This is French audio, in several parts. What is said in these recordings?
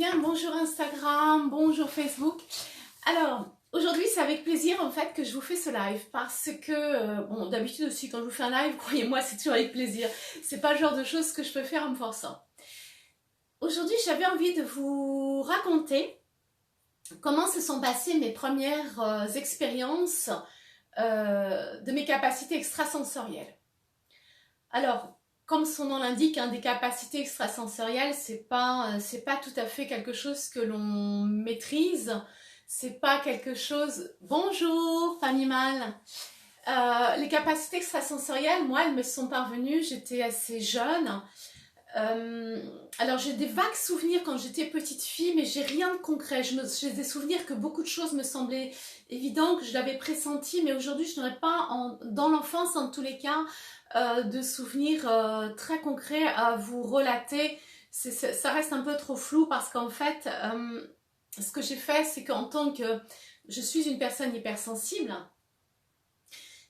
Bien, bonjour Instagram, bonjour Facebook. Alors, aujourd'hui c'est avec plaisir en fait que je vous fais ce live parce que, bon, d'habitude aussi quand je vous fais un live, croyez-moi, c'est toujours avec plaisir. C'est pas le genre de choses que je peux faire en me forçant. Aujourd'hui, j'avais envie de vous raconter comment se sont passées mes premières expériences de mes capacités extrasensorielles. Alors, comme son nom l'indique, hein, des capacités extrasensorielles, c'est pas tout à fait quelque chose que l'on maîtrise. C'est pas quelque chose... Bonjour, famille mâle. Les capacités extrasensorielles, moi, elles me sont parvenues, j'étais assez jeune. Alors, j'ai des vagues souvenirs quand j'étais petite fille, mais j'ai rien de concret. J'ai des souvenirs que beaucoup de choses me semblaient évidentes, que je l'avais pressenti, mais aujourd'hui, je n'aurais pas, dans l'enfance, en tous les cas, de souvenirs très concrets à vous relater. Ça reste un peu trop flou parce qu'en fait, ce que j'ai fait, c'est qu'en tant que... Je suis une personne hypersensible.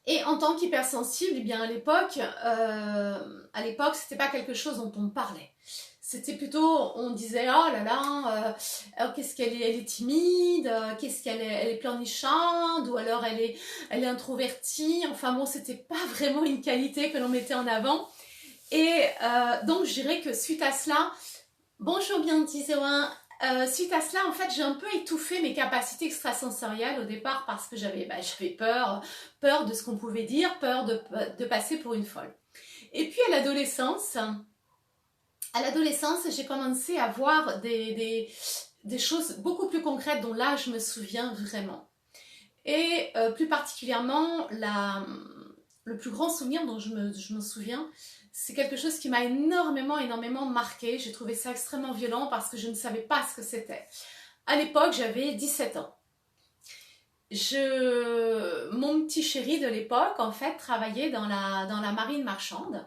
Et en tant qu'hypersensible, eh bien à l'époque, c'était pas quelque chose dont on parlait. C'était plutôt, on disait, oh là là, qu'est-ce qu'elle est, elle est timide, qu'est-ce qu'elle est, elle est pleurnicharde, ou alors elle est introvertie. Enfin bon, c'était pas vraiment une qualité que l'on mettait en avant. Et donc je dirais que suite à cela, bonjour bien 01, suite à cela, en fait, j'ai un peu étouffé mes capacités extrasensorielles au départ parce que j'avais peur de ce qu'on pouvait dire, peur de passer pour une folle. Et puis à l'adolescence, j'ai commencé à voir des choses beaucoup plus concrètes dont là, je me souviens vraiment. Et plus particulièrement, le plus grand souvenir dont je me souviens, c'est quelque chose qui m'a énormément marqué. J'ai trouvé ça extrêmement violent parce que je ne savais pas ce que c'était. À l'époque, j'avais 17 ans. Mon petit chéri de l'époque, en fait, travaillait dans la marine marchande.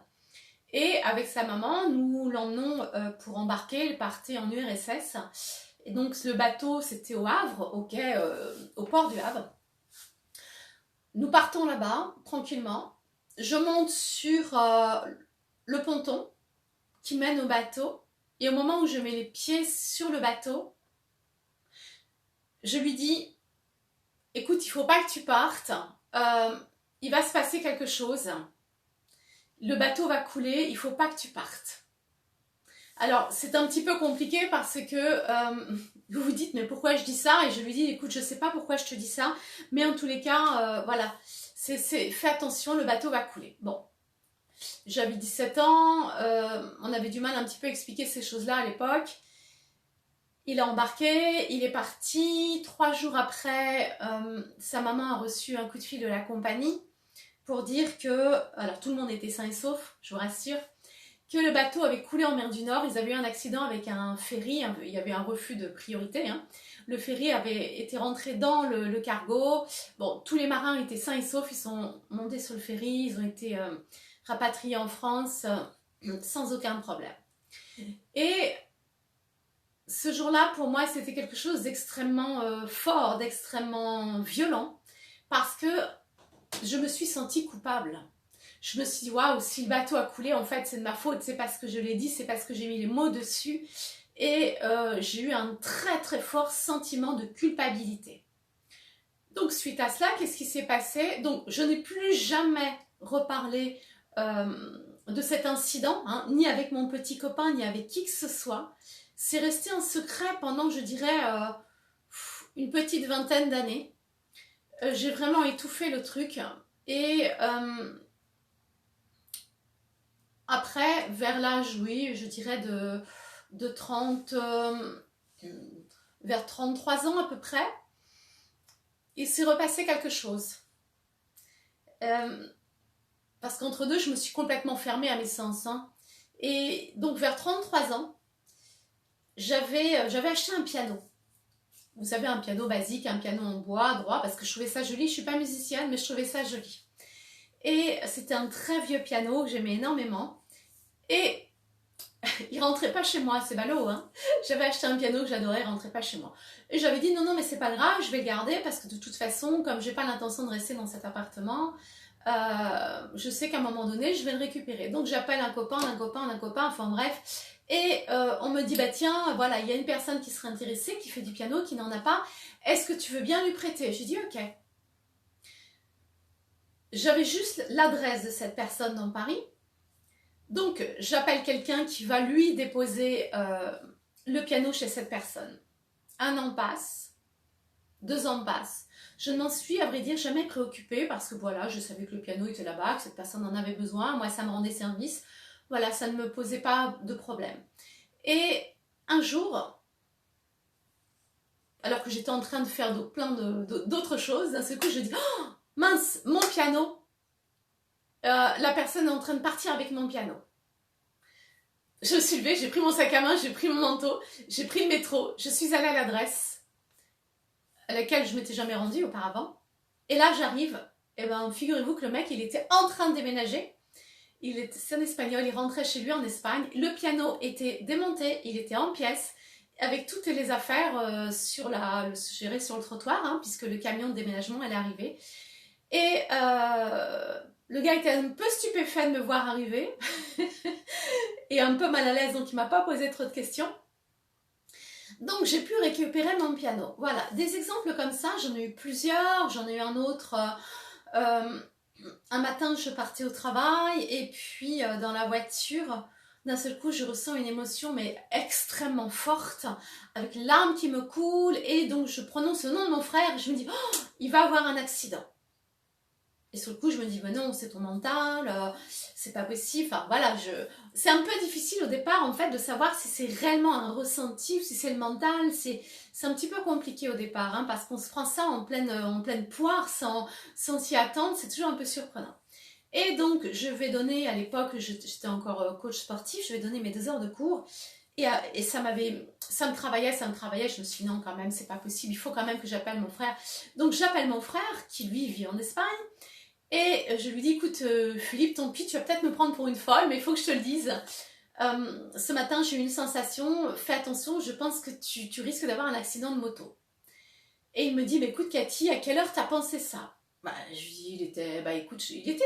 Et avec sa maman, nous l'emmenons pour embarquer. Il partait en URSS. Et donc, le bateau, c'était au Havre, au port du Havre. Nous partons là-bas, tranquillement. Je monte sur le ponton qui mène au bateau. Et au moment où je mets les pieds sur le bateau, je lui dis, écoute, il ne faut pas que tu partes. Il va se passer quelque chose. Le bateau va couler, il ne faut pas que tu partes. Alors, c'est un petit peu compliqué parce que vous vous dites, mais pourquoi je dis ça? Et je lui dis, écoute, je ne sais pas pourquoi je te dis ça, mais en tous les cas, voilà, fais attention, le bateau va couler. Bon, j'avais 17 ans, on avait du mal un petit peu à expliquer ces choses-là à l'époque. Il a embarqué, il est parti. 3 jours après, sa maman a reçu un coup de fil de la compagnie pour dire que, alors tout le monde était sain et sauf, je vous rassure, que le bateau avait coulé en mer du Nord. Ils avaient eu un accident avec un ferry, il y avait un refus de priorité. Hein. Le ferry avait été rentré dans le cargo. Bon, tous les marins étaient sains et saufs, ils sont montés sur le ferry, ils ont été rapatriés en France sans aucun problème. Et ce jour-là, pour moi, c'était quelque chose d'extrêmement fort, d'extrêmement violent, parce que je me suis sentie coupable. Je me suis dit, waouh, si le bateau a coulé, en fait, c'est de ma faute, c'est parce que je l'ai dit, c'est parce que j'ai mis les mots dessus. Et j'ai eu un très très fort sentiment de culpabilité. Donc, suite à cela, qu'est-ce qui s'est passé? Donc, je n'ai plus jamais reparlé de cet incident, hein, ni avec mon petit copain, ni avec qui que ce soit. C'est resté en secret pendant, je dirais, une petite vingtaine d'années. J'ai vraiment étouffé le truc. Et après, vers l'âge, oui, je dirais de 30, vers 33 ans à peu près, il s'est repassé quelque chose. Parce qu'entre deux, je me suis complètement fermée à mes sens. Hein. Et donc, vers 33 ans, j'avais acheté un piano. Vous savez, un piano basique, un piano en bois, droit, parce que je trouvais ça joli. Je ne suis pas musicienne, mais je trouvais ça joli. Et c'était un très vieux piano que j'aimais énormément. Et il rentrait pas chez moi, c'est ballot, hein. J'avais acheté un piano que j'adorais, il rentrait pas chez moi. Et j'avais dit non, mais c'est pas grave, je vais le garder parce que de toute façon, comme j'ai pas l'intention de rester dans cet appartement, je sais qu'à un moment donné, je vais le récupérer. Donc j'appelle un copain, enfin bref. Et on me dit, bah tiens, voilà, il y a une personne qui serait intéressée, qui fait du piano, qui n'en a pas. Est-ce que tu veux bien lui prêter? J'ai dit, ok. J'avais juste l'adresse de cette personne dans Paris. Donc j'appelle quelqu'un qui va lui déposer le piano chez cette personne. 1 an passe, 2 ans passent. Je ne m'en suis, à vrai dire, jamais préoccupée parce que voilà, je savais que le piano était là-bas, que cette personne en avait besoin. Moi, ça me rendait service. Voilà, ça ne me posait pas de problème. Et un jour, alors que j'étais en train de faire plein d'autres choses, d'un seul coup, je dis, oh, mince, mon piano. La personne est en train de partir avec mon piano. Je me suis levée, j'ai pris mon sac à main, j'ai pris mon manteau, j'ai pris le métro, je suis allée à l'adresse à laquelle je m'étais jamais rendue auparavant. Et là, j'arrive, et ben figurez-vous que le mec, il était en train de déménager. C'est un Espagnol, il rentrait chez lui en Espagne. Le piano était démonté, il était en pièces, avec toutes les affaires sur le trottoir, hein, puisque le camion de déménagement elle est arrivé. Et le gars était un peu stupéfait de me voir arriver et un peu mal à l'aise, donc il m'a pas posé trop de questions. Donc j'ai pu récupérer mon piano. Voilà, des exemples comme ça, j'en ai eu plusieurs. J'en ai eu un autre. Un matin, je partais au travail et puis dans la voiture, d'un seul coup, je ressens une émotion mais extrêmement forte, avec les larmes qui me coulent et donc je prononce le nom de mon frère et je me dis, oh, il va avoir un accident. Et sur le coup, je me dis, ben non, c'est ton mental, c'est pas possible. Enfin, voilà, c'est un peu difficile au départ, en fait, de savoir si c'est réellement un ressenti ou si c'est le mental. C'est un petit peu compliqué au départ, hein, parce qu'on se prend ça en pleine poire, sans s'y attendre. C'est toujours un peu surprenant. Et donc, je vais donner, à l'époque, j'étais encore coach sportif, je vais donner mes 2 heures de cours. Et ça me travaillait. Je me suis dit, non, quand même, c'est pas possible. Il faut quand même que j'appelle mon frère. Donc, j'appelle mon frère, qui lui vit en Espagne. Et je lui dis, écoute Philippe, tant pis, tu vas peut-être me prendre pour une folle, mais il faut que je te le dise. Ce matin, j'ai eu une sensation, fais attention, je pense que tu risques d'avoir un accident de moto. Et il me dit, bah, écoute Cathy, à quelle heure t'as pensé ça? Je lui dis, il était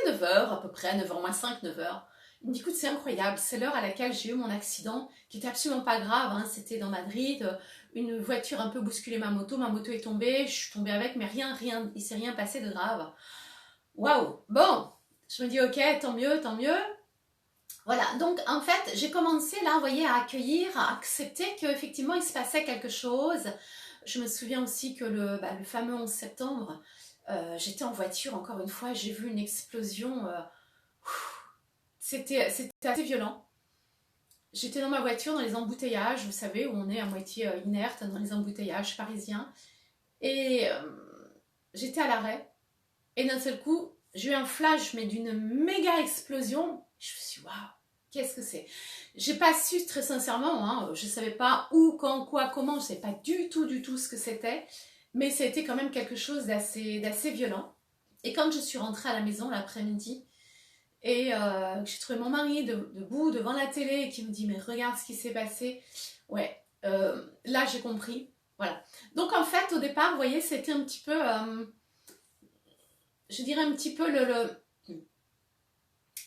9 heures à peu près, 9h moins 5, 9h. Il me dit, écoute, c'est incroyable, c'est l'heure à laquelle j'ai eu mon accident, qui était absolument pas grave, hein, c'était dans Madrid, une voiture un peu bousculé ma moto est tombée, je suis tombée avec, mais rien, il s'est rien passé de grave. Waouh, bon, je me dis ok, tant mieux. Voilà, donc en fait, j'ai commencé là, vous voyez, à accueillir, à accepter qu'effectivement, il se passait quelque chose. Je me souviens aussi que le fameux 11 septembre, j'étais en voiture, encore une fois, j'ai vu une explosion. C'était assez violent. J'étais dans ma voiture, dans les embouteillages, vous savez, où on est à moitié inerte, dans les embouteillages parisiens. Et j'étais à l'arrêt. Et d'un seul coup, j'ai eu un flash, mais d'une méga explosion. Je me suis dit, waouh, qu'est-ce que c'est? J'ai pas su, très sincèrement, hein, je savais pas où, quand, quoi, comment, je savais pas du tout ce que c'était. Mais ça a été quand même quelque chose d'assez violent. Et quand je suis rentrée à la maison l'après-midi, et j'ai trouvé mon mari debout devant la télé, et qui me dit, mais regarde ce qui s'est passé. Ouais, là j'ai compris. Voilà. Donc en fait, au départ, vous voyez, c'était un petit peu... je dirais un petit peu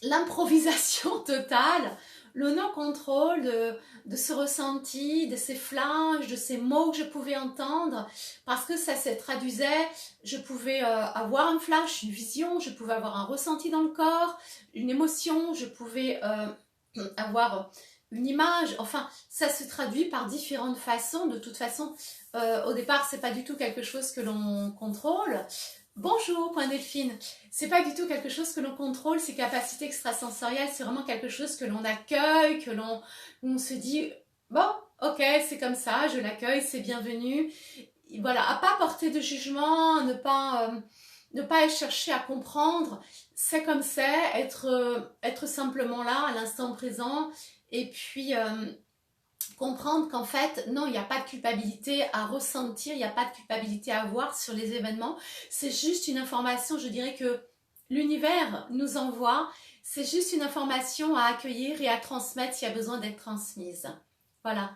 l'improvisation totale, le non-contrôle de ce ressenti, de ces flashs, de ces mots que je pouvais entendre, parce que ça se traduisait, je pouvais avoir un flash, une vision, je pouvais avoir un ressenti dans le corps, une émotion, je pouvais avoir une image, enfin, ça se traduit par différentes façons. De toute façon, au départ, c'est pas du tout quelque chose que l'on contrôle. Bonjour, point Delphine. C'est pas du tout quelque chose que l'on contrôle, ces capacités extrasensorielles, c'est vraiment quelque chose que l'on accueille, on se dit, bon, ok, c'est comme ça, je l'accueille, c'est bienvenu. Et voilà, à pas porter de jugement, ne pas chercher à comprendre, c'est comme c'est, être simplement là, à l'instant présent, et puis comprendre qu'en fait, non, il n'y a pas de culpabilité à ressentir, il n'y a pas de culpabilité à avoir sur les événements. C'est juste une information, je dirais que l'univers nous envoie, c'est juste une information à accueillir et à transmettre s'il y a besoin d'être transmise. Voilà.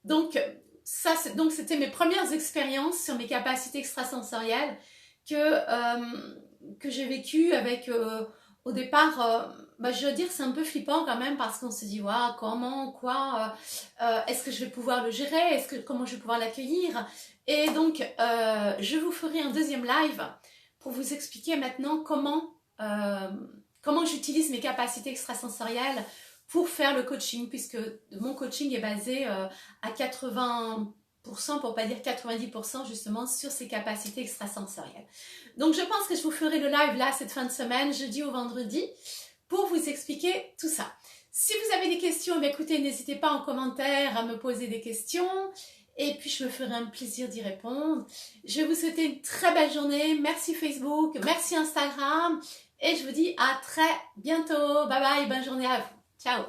Donc, c'était mes premières expériences sur mes capacités extrasensorielles que que j'ai vécu avec, au départ, je veux dire, c'est un peu flippant quand même parce qu'on se dit, waouh, comment, quoi, est-ce que je vais pouvoir le gérer, comment je vais pouvoir l'accueillir? Et donc, je vous ferai un deuxième live pour vous expliquer maintenant comment j'utilise mes capacités extrasensorielles pour faire le coaching, puisque mon coaching est basé à 80%, pour pas dire 90% justement, sur ces capacités extrasensorielles. Donc je pense que je vous ferai le live là, cette fin de semaine, jeudi au vendredi, pour vous expliquer tout ça. Si vous avez des questions, écoutez, n'hésitez pas en commentaire à me poser des questions. Et puis, je me ferai un plaisir d'y répondre. Je vais vous souhaiter une très belle journée. Merci Facebook, merci Instagram. Et je vous dis à très bientôt. Bye bye, bonne journée à vous. Ciao.